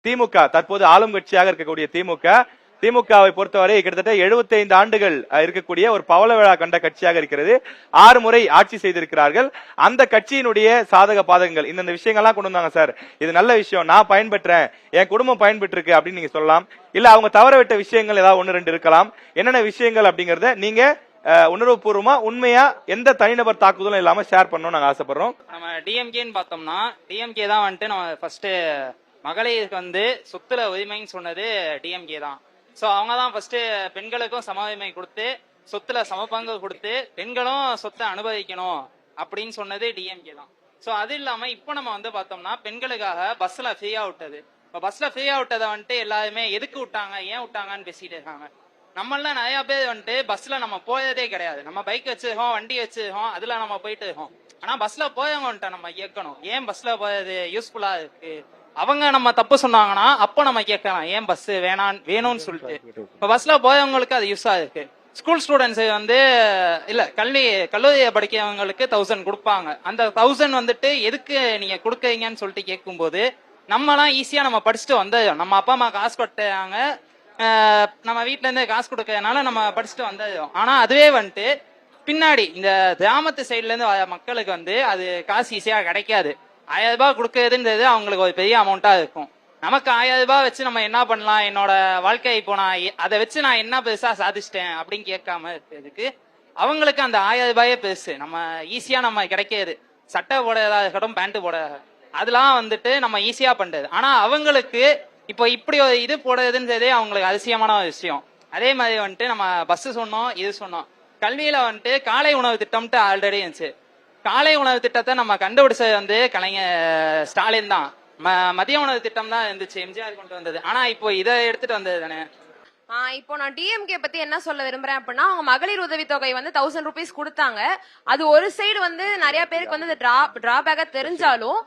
திமுக தற்போது ஆளும் கட்சியாக இருக்கக்கூடிய திமுகவை பொறுத்தவரை கிட்டத்தட்ட 75 ஆண்டுகள் இருக்கக்கூடிய ஒரு பவள விழா கண்ட கட்சியாக இருக்கிறது. 6 முறை ஆட்சி செய்திருக்கிறார்கள். அந்த கட்சியினுடைய சாதக பாதகங்கள் இந்த விஷயங்கள்லாம் கொண்டு வந்தாங்க சார். இது நல்ல விஷயம், நான் பயன்பெற்றேன், என் குடும்பம் பயன்பெற்று இருக்கு அப்படின்னு நீங்க சொல்லலாம். இல்ல அவங்க தவற விட்ட விஷயங்கள் ஏதாவது 1-2 இருக்கலாம். என்னென்ன விஷயங்கள் அப்படிங்கறத நீங்க உணர்வுபூர்வமா உண்மையா எந்த தனிநபர் தாக்குதலும் இல்லாம ஷேர் பண்ணணும் நாங்க ஆசைப்படுறோம். நம்ம டிஎம்கேன்னு பார்த்தோம்னா டிஎம்கே தான் வந்துட்டு நம்ம ஃபர்ஸ்ட் மகளிருக்கு வந்து சொத்துல உரிமைன்னு சொன்னது டிஎம்கே தான். ஸோ அவங்க தான் ஃபர்ஸ்ட் பெண்களுக்கும் சம உரிமை கொடுத்து சொத்துல சமபங்கு கொடுத்து பெண்களும் சொத்தை அனுபவிக்கணும் அப்படின்னு சொன்னது டிஎம்கே தான். ஸோ அது இல்லாம இப்போ நம்ம வந்து பார்த்தோம்னா பெண்களுக்காக பஸ்ல ஃப்ரீயா விட்டது. இப்போ பஸ்ல ஃப்ரீயா விட்டதை வந்துட்டு எல்லாருமே எதுக்கு விட்டாங்க ஏன் விட்டாங்கன்னு பேசிட்டு இருக்காங்க. நம்மளாம் நிறைய பேர் வந்துட்டு பஸ்ல நம்ம போயதே கிடையாது. நம்ம பைக் வச்சிருக்கோம், வண்டி வச்சிருக்கோம், அதுல நம்ம போயிட்டு இருக்கோம். ஆனா பஸ்ல போயவங்கன்ட்ட நம்ம கேட்கணும் ஏன் பஸ்ல போയത് யூஸ்ஃபுல்லா இருக்கு. அவங்க நம்ம தப்பு சொன்னாங்கன்னா அப்போ நம்ம கேட்கலாம் ஏன் பஸ் வேணும்னு சொல்லிட்டு. இப்ப பஸ்ல போயவங்களுக்கு அது யூஸா இருக்கு. ஸ்கூல் ஸ்டூடெண்ட்ஸ் வந்து இல்ல கல்லூரியை படிக்கிறவங்களுக்கு 1000 கொடுப்பாங்க. அந்த 1000 வந்துட்டு எதுக்கு நீங்க கொடுக்குறீங்கன்னு சொல்லிட்டு கேட்கும்போது நம்மலாம் ஈஸியா நம்ம படிச்சுட்டு வந்தோம். நம்ம அப்பா அம்மா காசு கட்டுறாங்க, நம்ம வீட்டுல இருந்து காசு கொடுக்கறதுனால நம்ம படிச்சுட்டு வந்தோம். ஆனா அதுவே வந்துட்டு பின்னாடி இந்த கிராமத்து சைட்ல இருந்து மக்களுக்கு வந்து அது காசு ஈஸியா கிடைக்காது. 1000 ரூபாய் கொடுக்கறதுன்றது அவங்களுக்கு ஒரு பெரிய அமௌண்டா இருக்கும். நமக்கு 1000 ரூபாய் வச்சு நம்ம என்ன பண்ணலாம், என்னோட வாழ்க்கை இப்போ நான் அதை வச்சு நான் என்ன பெருசா சாதிச்சிட்டேன் அப்படின்னு கேட்காம இருக்கிறதுக்கு அவங்களுக்கு அந்த 1000 ரூபாயே பெருசு. நம்ம ஈஸியா நம்ம கிடைக்கிறது சட்டை போடுறதா இருக்கட்டும், பேண்ட் போடுறதா, அதெல்லாம் வந்துட்டு நம்ம ஈஸியா பண்றது. ஆனா அவங்களுக்கு இப்போ இப்படி ஒரு இது போடுறதுன்றதே அவங்களுக்கு அதிசயமான ஒரு விஷயம். அதே மாதிரி வந்துட்டு நம்ம பஸ் சொன்னோம், இது சொன்னோம். கல்வியில வந்துட்டு காலை உணவு திட்டம்ட்டு ஆல்ரெடி இருந்துச்சு. காலை உணவு திட்டத்தை நம்ம கண்டுபிடிச்சது வந்து கலைஞர் ஸ்டாலின் தான். மதிய உணவு திட்டம் தான் இருந்துச்சு, எம்ஜிஆர் கொண்டு வந்தது. ஆனா இப்போ இதை எடுத்துட்டு வந்தது தானே. இப்போ நான் டிஎம்கே பத்தி என்ன சொல்ல விரும்புறேன் அப்படின்னா, அவங்க மகளிர் உதவித்தொகை வந்து 1000 ரூபீஸ் கொடுத்தாங்க. அது ஒரு சைடு வந்து நிறைய பேருக்கு வந்து டிராபேக்கா தெரிஞ்சாலும்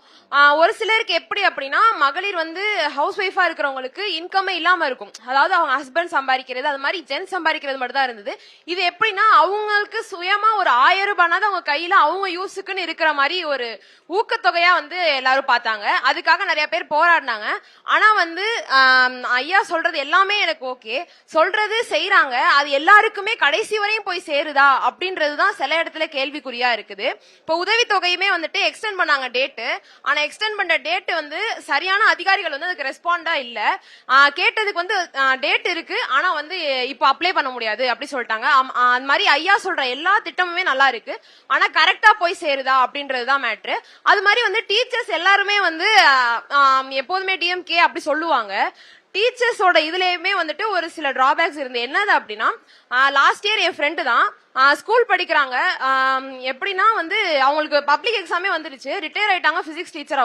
ஒரு சிலருக்கு எப்படி அப்படின்னா, மகளிர் வந்து ஹவுஸ் ஒய்ஃபா இருக்கிறவங்களுக்கு இன்கமே இல்லாம இருக்கும். அதாவது அவங்க ஹஸ்பண்ட் சம்பாதிக்கிறது அது மாதிரி ஜென்ஸ் சம்பாதிக்கிறது மட்டும் தான் இருந்தது. இது எப்படின்னா அவங்களுக்கு சுயமா ஒரு 1000 ரூபாய்னாவது அவங்க கையில அவங்க யூஸுக்குன்னு இருக்கிற மாதிரி ஒரு ஊக்கத்தொகையா வந்து எல்லாரும் பார்த்தாங்க. அதுக்காக நிறைய பேர் போராடினாங்க. ஆனா வந்து ஐயா சொல்றது எல்லாமே எனக்கு ஓகே, சொல்றது செய்யறாங்க, அது எல்லாருக்குமே கடைசி வரையும் போய் சேருதா அப்படின்றதுதான் சில இடத்துல கேள்விக்குறியா இருக்குது. இப்ப உதவித்தொகையுமே வந்துட்டு எக்ஸ்டெண்ட் பண்ணாங்க டேட்டு. ஆனா எக்ஸ்டெண்ட் பண்ண டேட் வந்து சரியான அதிகாரிகள் வந்து அதுக்கு ரெஸ்பாண்டா இல்ல. கேட்டதுக்கு வந்து டேட் இருக்கு, ஆனா வந்து இப்ப அப்ளை பண்ண முடியாது அப்படி சொல்லிட்டாங்க. அந்த மாதிரி ஐயா சொல்ற எல்லா திட்டமுமே நல்லா இருக்கு, ஆனா கரெக்டா போய் சேருதா அப்படின்றதுதான் மேட்ரு. அது மாதிரி வந்து டீச்சர்ஸ் எல்லாருமே வந்து எப்போதுமே டிஎம்கே அப்படி சொல்லுவாங்க. டீச்சர்ஸோட இதுலயுமே வந்துட்டு ஒரு சில டிராபேக்ஸ் இருந்து. என்னது அப்படின்னா, லாஸ்ட் இயர் என் ஃப்ரெண்டு தான் ஸ்கூல் படிக்கிறாங்க. எப்படின்னா வந்து அவங்களுக்கு பப்ளிக் எக்ஸாமே வந்துருச்சு, ரிட்டையர் ஆயிட்டாங்க பிசிக்ஸ் டீச்சர்.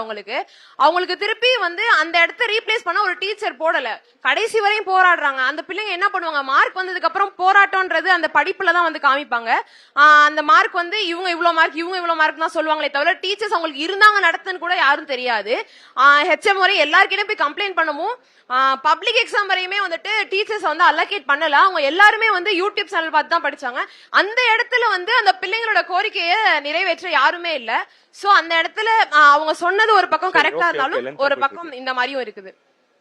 அவங்களுக்கு திருப்பி வந்து அந்த இடத்த ரீப்ளேஸ் பண்ண ஒரு டீச்சர் போடல. கடைசி வரையும் போராடுறாங்க. அந்த பிள்ளைங்க என்ன பண்ணுவாங்க, மார்க் வந்ததுக்கு அப்புறம் போராட்டம்ன்றது அந்த படிப்புல தான் வந்து காமிப்பாங்க. அந்த மார்க் வந்து இவங்க இவ்வளவு மார்க் தான் சொல்லுவாங்களே தவிர டீச்சர்ஸ் அவங்களுக்கு இருந்தாங்க நடத்துன்னு கூட யாரும் தெரியாது. ஹெச்எம் வரை எல்லாருக்கிட்டையும் போய் கம்ப்ளைண்ட் பண்ணவும் பப்ளிக் எக்ஸாம் வரையுமே வந்துட்டு டீச்சர்ஸ் வந்து அலோகேட் பண்ணல. அவங்க எல்லாருமே வந்து யூடியூப் சேனல் பார்த்து தான் படிச்சாங்க. அந்த இடத்துல வந்து அந்த பிள்ளைங்களோட கோரிக்கையை நிறைவேற்ற யாருமே இல்ல. சோ அந்த இடத்துல அவங்க சொன்னது ஒரு பக்கம் கரெக்டா இருந்தாலும் ஒரு பக்கம் இந்த மாதிரியும் இருக்குது.